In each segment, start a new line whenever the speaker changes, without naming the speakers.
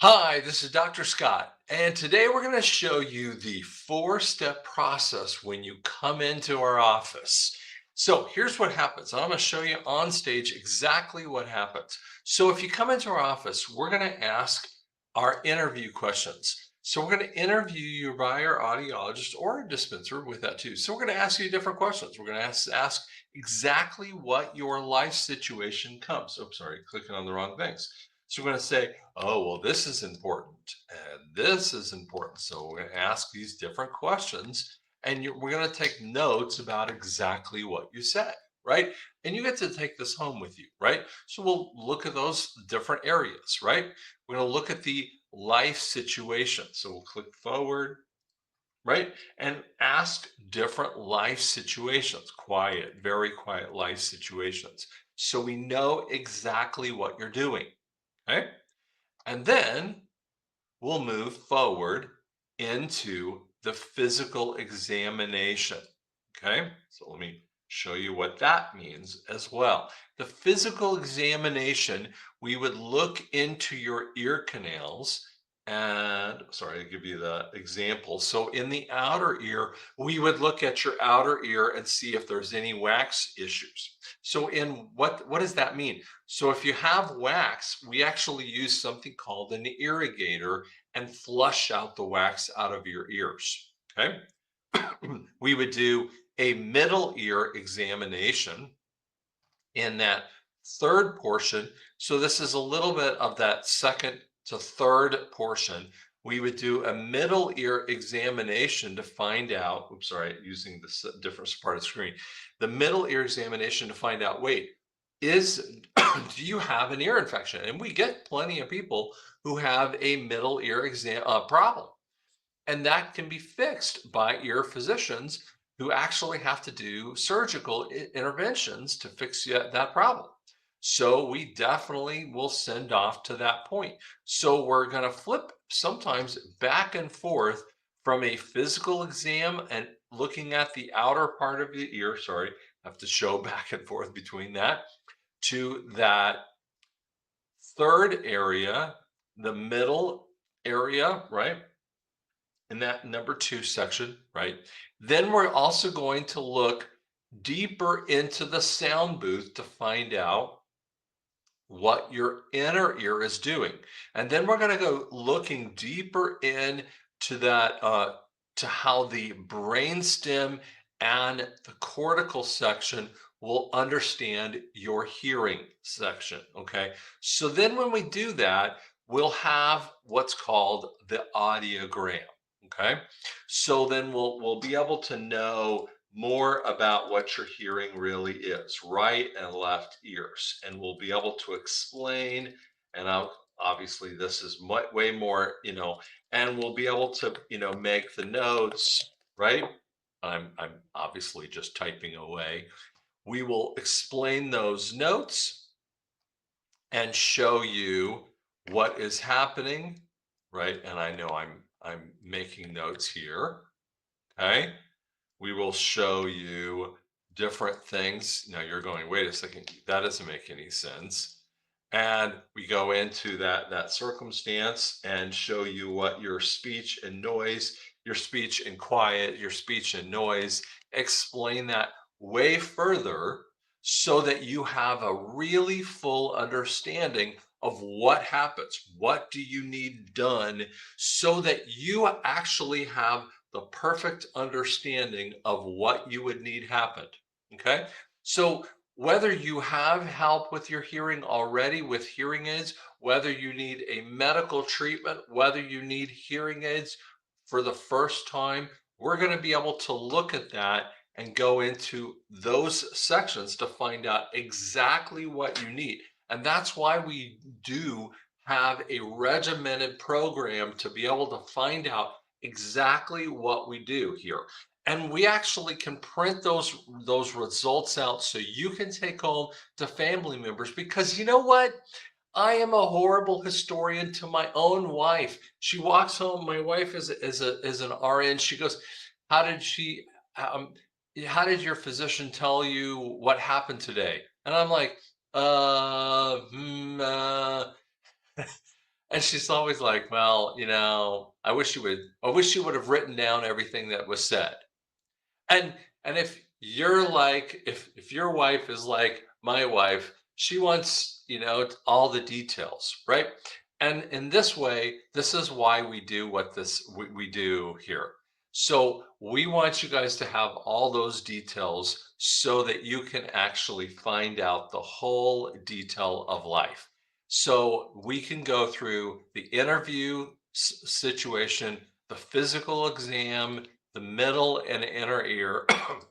Hi, this is Dr. Scott, and today we're going to show you the four-step process when you come into our office. So here's what happens. I'm going to show you on stage exactly what happens. So if you come into our office, we're going to ask our interview questions. So we're going to interview you by our audiologist or a dispenser with that too. So we're going to ask you different questions. We're going to ask exactly what your life situation comes. Oh, sorry, clicking on the wrong things. So we're going to say, oh, well, this is important and this is important. So we're going to ask these different questions and we're going to take notes about exactly what you said, right? And you get to take this home with you, right? So we'll look at those different areas, right? We're going to look at the life situation. So we'll click forward, right? And ask different life situations, quiet, very quiet life situations. So we know exactly what you're doing, okay? And then we'll move forward into the physical examination. Okay, so let me show you what that means as well. The physical examination, we would look into your ear canals. And sorry, to give you the example. So in the outer ear, we would look at your outer ear and see if there's any wax issues. So in what does that mean? So if you have wax, we actually use something called an irrigator and flush out the wax out of your ears. Okay. We would do a middle ear examination in that third portion. So this is a little bit of that second to third portion. We would do a middle ear examination to find out, oops, sorry, using this different part of the screen, the middle ear examination to find out, wait, is do you have an ear infection? And we get plenty of people who have a middle ear exam problem. And that can be fixed by ear physicians who actually have to do surgical interventions to fix that problem. So we definitely will send off to that point. So we're going to flip sometimes back and forth from a physical exam and looking at the outer part of the ear. Sorry, I have to show back and forth between that to that third area, the middle area, right? In that number two section, right? Then we're also going to look deeper into the sound booth to find out what your inner ear is doing. And then we're going to go looking deeper in to that, to how the brainstem and the cortical section will understand your hearing section. Okay. So then when we do that, we'll have what's called the audiogram. Okay. So then we'll be able to know more about what your hearing really is, right and left ears. And we'll be able to explain, and obviously this is way more, and we'll be able to, make the notes, right? I'm obviously just typing away. We will explain those notes and show you what is happening, right? And I know I'm making notes here, okay? We will show you different things. Now you're going, wait a second, that doesn't make any sense. And we go into that circumstance and show you what your speech and noise, your speech and quiet, your speech and noise, explain that way further so that you have a really full understanding of what happens. What do you need done so that you actually have the perfect understanding of what you would need happened. Okay. So whether you have help with your hearing already with hearing aids, whether you need a medical treatment, whether you need hearing aids for the first time, we're going to be able to look at that and go into those sections to find out exactly what you need. And that's why we do have a regimented program to be able to find out exactly what we do here. And we actually can print those results out so you can take home to family members because you know what? I am a horrible historian to my own wife. She walks home. My wife is an RN. She goes, "How did she? Um, how did your physician tell you what happened today?" And I'm like, uh, hmm, uh And she's always like, "Well, I wish you would have written down everything that was said." And if you're like, if your wife is like my wife, she wants, all the details, right? And in this way, this is why we do what we do here. So we want you guys to have all those details so that you can actually find out the whole detail of life. So we can go through the interview situation, the physical exam, the middle and inner ear,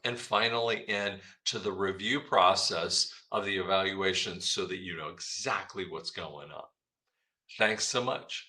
and finally in to the review process of the evaluation so that you know exactly what's going on. Thanks so much.